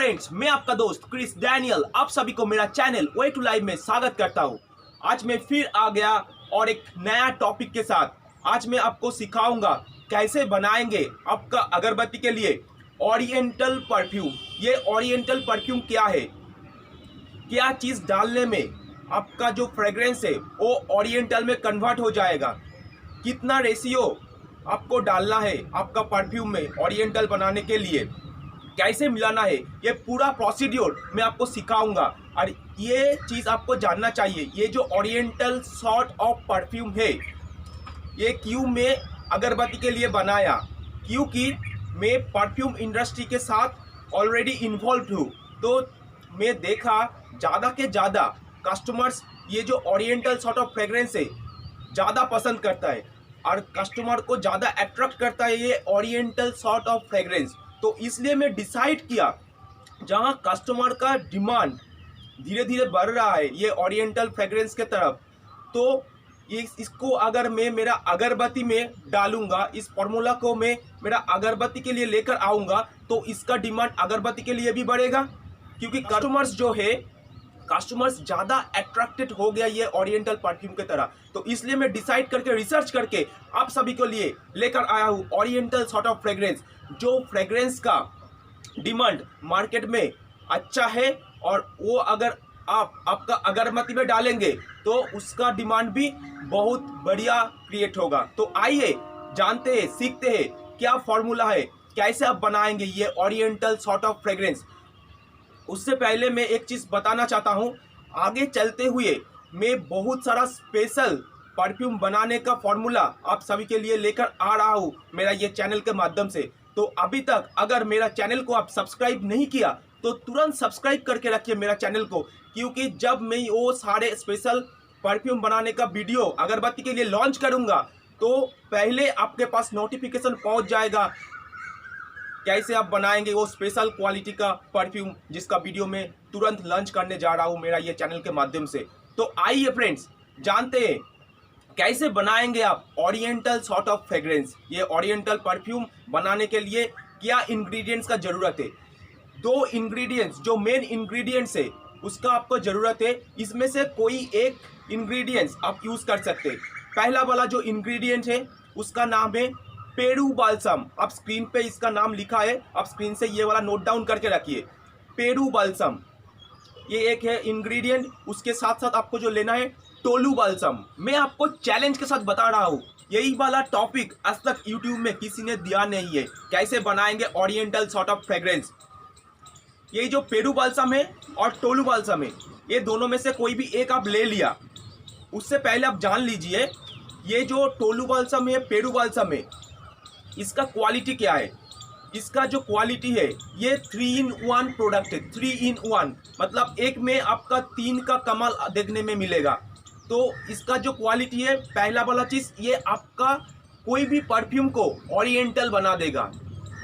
Friends, मैं आपका दोस्त क्रिस डैनियल आप सभी को मेरा चैनल वे टू लाइव में स्वागत करता हूं। आज मैं फिर आ गया और एक नया टॉपिक के साथ। आज मैं आपको सिखाऊंगा कैसे बनाएंगे आपका अगरबत्ती के लिए ओरिएंटल परफ्यूम। ये ओरिएंटल परफ्यूम क्या है, क्या चीज़ डालने में आपका जो फ्रेग्रेंस है वो ओरिएंटल में कन्वर्ट हो जाएगा, कितना रेशियो आपको डालना है आपका परफ्यूम में ओरिएंटल बनाने के लिए, कैसे मिलाना है, ये पूरा प्रोसीड्योर मैं आपको सिखाऊंगा। और ये चीज़ आपको जानना चाहिए, ये जो ओरिएंटल सॉर्ट ऑफ परफ्यूम है ये क्यों मैं अगरबत्ती के लिए बनाया, क्योंकि मैं परफ्यूम इंडस्ट्री के साथ ऑलरेडी इन्वॉल्व हूँ। तो मैं देखा ज़्यादा के ज़्यादा कस्टमर्स ये जो ओरिएंटल सॉर्ट ऑफ फ्रेग्रेंस है ज़्यादा पसंद करता है और कस्टमर को ज़्यादा अट्रैक्ट करता है ये ओरिएंटल सॉर्ट ऑफ फ्रेग्रेंस। तो इसलिए मैं डिसाइड किया, जहाँ कस्टमर का डिमांड धीरे धीरे बढ़ रहा है ये ओरिएंटल फ्रेग्रेंस के तरफ, तो इसको अगर मैं मेरा अगरबत्ती में डालूंगा, इस फॉर्मूला को मैं मेरा अगरबत्ती के लिए लेकर आऊँगा, तो इसका डिमांड अगरबत्ती के लिए भी बढ़ेगा, क्योंकि कस्टमर्स ज़्यादा अट्रैक्टेड हो गया ये ओरिएंटल परफ्यूम के तरह। तो इसलिए मैं डिसाइड करके रिसर्च करके आप सभी के लिए लेकर आया हूँ ओरिएंटल सॉर्ट ऑफ फ्रेग्रेंस, जो फ्रेग्रेंस का डिमांड मार्केट में अच्छा है और वो अगर आप आपका अगरबत्ती में डालेंगे तो उसका डिमांड भी बहुत बढ़िया क्रिएट होगा। तो आइए जानते हैं, सीखते हैं क्या फॉर्मूला है, कैसे आप बनाएंगे ये ओरिएंटल सॉर्ट ऑफ फ्रेग्रेंस। उससे पहले मैं एक चीज़ बताना चाहता हूँ, आगे चलते हुए मैं बहुत सारा स्पेशल परफ्यूम बनाने का फॉर्मूला आप सभी के लिए लेकर आ रहा हूँ मेरा ये चैनल के माध्यम से। तो अभी तक अगर मेरा चैनल को आप सब्सक्राइब नहीं किया तो तुरंत सब्सक्राइब करके रखिए मेरा चैनल को, क्योंकि जब मैं वो सारे स्पेशल परफ्यूम बनाने का वीडियो अगरबत्ती के लिए लॉन्च करूँगा तो पहले आपके पास नोटिफिकेशन पहुँच जाएगा कैसे आप बनाएंगे वो स्पेशल क्वालिटी का परफ्यूम, जिसका वीडियो मैं तुरंत लॉन्च करने जा रहा हूँ मेरा ये चैनल के माध्यम से। तो आइए फ्रेंड्स जानते हैं कैसे बनाएंगे आप ओरिएंटल सॉर्ट ऑफ फ्रेग्रेंस। ये ओरिएंटल परफ्यूम बनाने के लिए क्या इंग्रेडिएंट्स का ज़रूरत है, दो इंग्रेडिएंट्स जो मेन इंग्रेडिएंट्स है उसका आपको ज़रूरत है। इसमें से कोई एक इंग्रेडिएंट्स आप यूज़ कर सकते हैं। पहला वाला जो इंग्रेडिएंट है उसका नाम है पेरू बाल्सम। आप स्क्रीन पे इसका नाम लिखा है, आप स्क्रीन से ये वाला नोट डाउन करके रखिए, पेरू बाल्सम ये एक है इंग्रेडिएंट। उसके साथ साथ आपको जो लेना है टोलू बाल्सम। मैं आपको चैलेंज के साथ बता रहा हूँ, यही वाला टॉपिक आज तक यूट्यूब में किसी ने दिया नहीं है, कैसे बनाएंगे ओरिएंटल सॉर्ट ऑफ फ्रेग्रेंस। यही जो पेरू बाल्सम है और टोलू बाल्सम है, ये दोनों में से कोई भी एक आप ले लिया। उससे पहले आप जान लीजिए ये जो टोलू बाल्सम है, पेरू बाल्सम है, इसका क्वालिटी क्या है। इसका जो क्वालिटी है ये 3-in-1 प्रोडक्ट है। 3-in-1 मतलब एक में आपका 3 का कमाल देखने में मिलेगा। तो इसका जो क्वालिटी है, पहला वाला चीज़, ये आपका कोई भी परफ्यूम को ओरिएंटल बना देगा,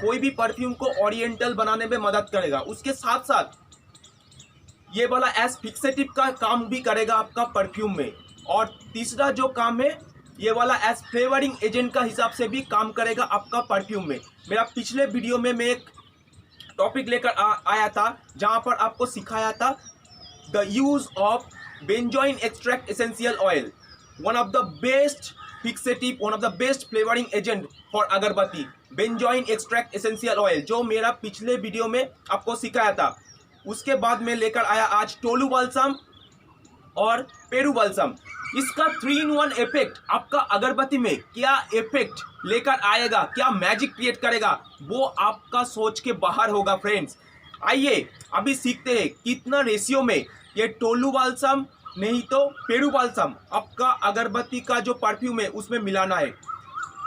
कोई भी परफ्यूम को ओरिएंटल बनाने में मदद करेगा। उसके साथ साथ ये वाला एज फिक्सेटिव का काम भी करेगा आपका परफ्यूम में। और तीसरा जो काम है ये वाला एज फ्लेवरिंग एजेंट का हिसाब से भी काम करेगा आपका परफ्यूम में। मेरा पिछले वीडियो में मैं एक टॉपिक लेकर आया था जहां पर आपको सिखाया था the use of benzoin extract essential oil, one of the best fixative, one of the best flavouring agent for अगरबत्ती, बेंजोइन एक्सट्रैक्ट एसेंशियल ऑयल, जो मेरा पिछले वीडियो में आपको सिखाया था। उसके बाद मैं लेकर आया आज टोलू बाल्सम और पेरू बाल्सम। इसका 3-in-1 इफेक्ट आपका अगरबत्ती में क्या इफेक्ट लेकर आएगा, क्या मैजिक क्रिएट करेगा, वो आपका सोच के बाहर होगा फ्रेंड्स। आइए अभी सीखते हैं कितना रेशियो में ये टोलू बाल्सम नहीं तो पेरू बाल्सम आपका अगरबत्ती का जो परफ्यूम है उसमें मिलाना है।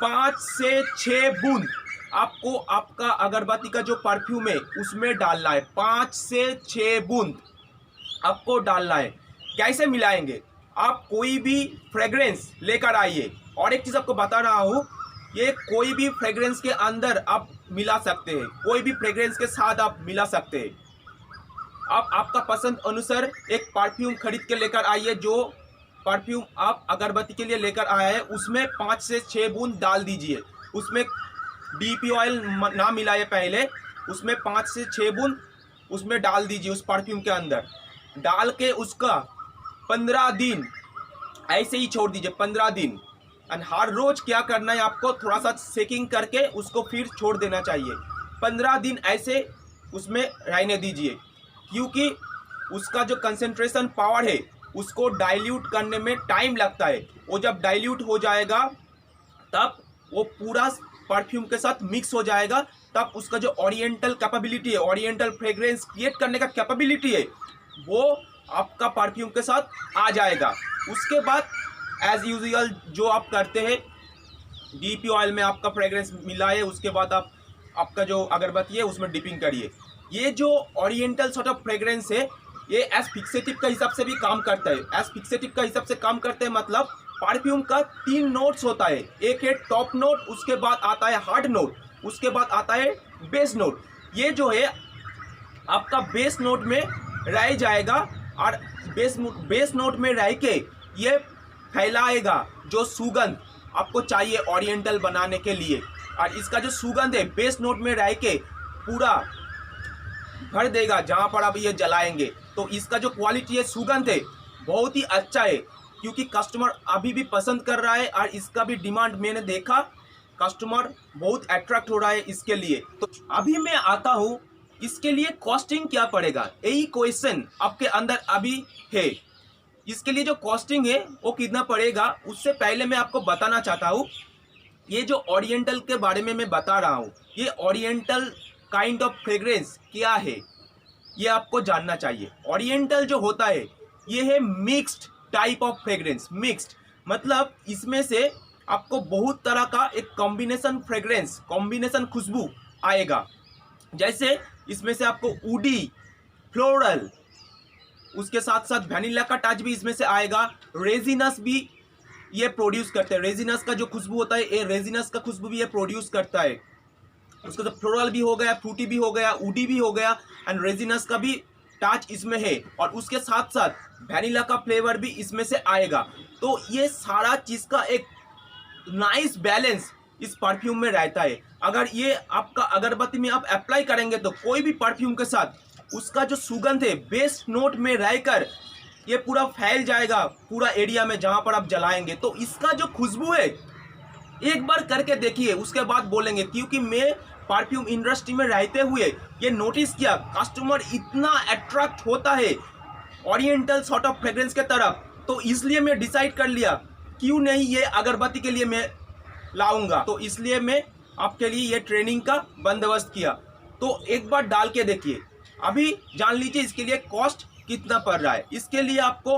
5 से 6 बूंद आपको आपका अगरबत्ती का जो परफ्यूम है उसमें डालना है। 5 से 6 बूंद आपको डालना है। कैसे मिलाएंगे, आप कोई भी फ्रेग्रेंस लेकर आइए। और एक चीज़ आपको बता रहा हूँ, ये कोई भी फ्रेग्रेंस के अंदर आप मिला सकते हैं, कोई भी फ्रेग्रेंस के साथ आप मिला सकते हैं। आप आपका पसंद अनुसार एक परफ्यूम खरीद के लेकर आइए। जो परफ्यूम आप अगरबत्ती के लिए लेकर आए हैं उसमें 5 से 6 बूंद डाल दीजिए। उसमें डीपी ऑयल ना मिलाए, पहले उसमें 5 से 6 बूंद उसमें डाल दीजिए, उस परफ्यूम के अंदर डाल के उसका 15 दिन ऐसे ही छोड़ दीजिए, 15 दिन। एंड हर रोज क्या करना है आपको, थोड़ा सा सेकिंग करके उसको फिर छोड़ देना चाहिए। 15 दिन ऐसे उसमें रहने दीजिए, क्योंकि उसका जो कंसंट्रेशन पावर है उसको डाइल्यूट करने में टाइम लगता है। वो जब डाइल्यूट हो जाएगा तब वो पूरा परफ्यूम के साथ मिक्स हो जाएगा, तब उसका जो ओरिएंटल कैपेबिलिटी है, ओरिएंटल फ्रेग्रेंस क्रिएट करने का कैपेबिलिटी है, वो आपका परफ्यूम के साथ आ जाएगा। उसके बाद एज यूजुअल जो आप करते हैं, डीपी ऑयल में आपका फ्रेग्रेंस मिलाए, उसके बाद आप आपका जो अगरबत्ती है उसमें डिपिंग करिए। ये जो ओरिएंटल सॉर्ट ऑफ फ्रेग्रेंस है ये एज फिक्सेटिव का हिसाब से भी काम करता है। एज फिक्सेटिव का हिसाब से काम करते हैं मतलब परफ्यूम का 3 नोट्स होता है। एक है टॉप नोट, उसके बाद आता है हार्ड नोट, उसके बाद आता है बेस नोट। ये जो है आपका बेस नोट में रह जाएगा और बेस नोट में रह के ये फैलाएगा जो सुगंध आपको चाहिए ओरिएंटल बनाने के लिए। और इसका जो सुगंध है बेस नोट में रह के पूरा भर देगा जहाँ पर आप ये जलाएंगे। तो इसका जो क्वालिटी है, सुगंध है, बहुत ही अच्छा है, क्योंकि कस्टमर अभी भी पसंद कर रहा है और इसका भी डिमांड मैंने देखा, कस्टमर बहुत अट्रैक्ट हो रहा है इसके लिए। तो अभी मैं आता हूँ इसके लिए कॉस्टिंग क्या पड़ेगा, यही क्वेश्चन आपके अंदर अभी है। इसके लिए जो कॉस्टिंग है वो कितना पड़ेगा, उससे पहले मैं आपको बताना चाहता हूँ ये जो ओरिएंटल के बारे में मैं बता रहा हूँ, ये ओरिएंटल काइंड ऑफ फ्रेग्रेंस क्या है ये आपको जानना चाहिए। ओरिएंटल जो होता है ये है mixed type of fragrance. Mixed मतलब इसमें से आपको बहुत तरह का एक कॉम्बिनेशन फ्रेग्रेंस, कॉम्बिनेशन खुशबू आएगा। जैसे इसमें से आपको वुडी, फ्लोरल, उसके साथ साथ वैनिला का टच भी इसमें से आएगा। रेजिनस भी ये प्रोड्यूस करते हैं, रेजिनस का जो खुशबू होता है ये रेजिनस का खुशबू भी ये प्रोड्यूस करता है। उसका तो फ्लोरल भी हो गया, फ्रूटी भी हो गया, वुडी भी हो गया एंड रेजिनस का भी टच इसमें है। और उसके साथ साथ वैनिला का फ्लेवर भी इसमें से आएगा। तो ये सारा चीज़ का एक नाइस बैलेंस इस परफ्यूम में रहता है। अगर ये आपका अगरबत्ती में आप अप्लाई करेंगे तो कोई भी परफ्यूम के साथ उसका जो सुगंध है बेस नोट में रहकर ये पूरा फैल जाएगा पूरा एरिया में जहाँ पर आप जलाएंगे। तो इसका जो खुशबू है एक बार करके देखिए, उसके बाद बोलेंगे। क्योंकि मैं परफ्यूम इंडस्ट्री में रहते हुए ये नोटिस किया, कस्टमर इतना अट्रैक्ट होता है ओरिएंटल सॉर्ट ऑफ फ्रेग्रेंस के तरफ, तो इसलिए मैं डिसाइड कर लिया क्यों नहीं ये अगरबत्ती के लिए मैं लाऊंगा। तो इसलिए मैं आपके लिए ये ट्रेनिंग का बंदोबस्त किया। तो एक बार डाल के देखिए, अभी जान लीजिए इसके लिए कॉस्ट कितना पड़ रहा है। इसके लिए आपको,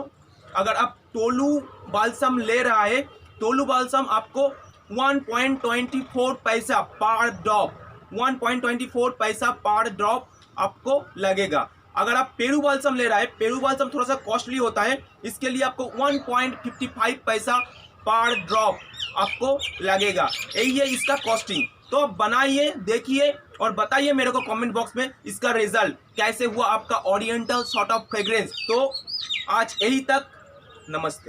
अगर आप टोलू बाल्सम ले रहा है, टोलू बाल्सम आपको 1.24 पैसा पर ड्रॉप, 1.24 पैसा पर ड्रॉप आपको लगेगा। अगर आप पेरू बाल्सम ले रहा है, पेरू बाल्सम थोड़ा सा कॉस्टली होता है, इसके लिए आपको 1.55 पैसा पर ड्रॉप आपको लगेगा। यही है इसका कॉस्टिंग। तो आप बनाइए, देखिए और बताइए मेरे को कमेंट बॉक्स में इसका रिजल्ट कैसे हुआ आपका ओरिएंटल सॉर्ट ऑफ फ्रेग्रेंस। तो आज यही तक, नमस्ते।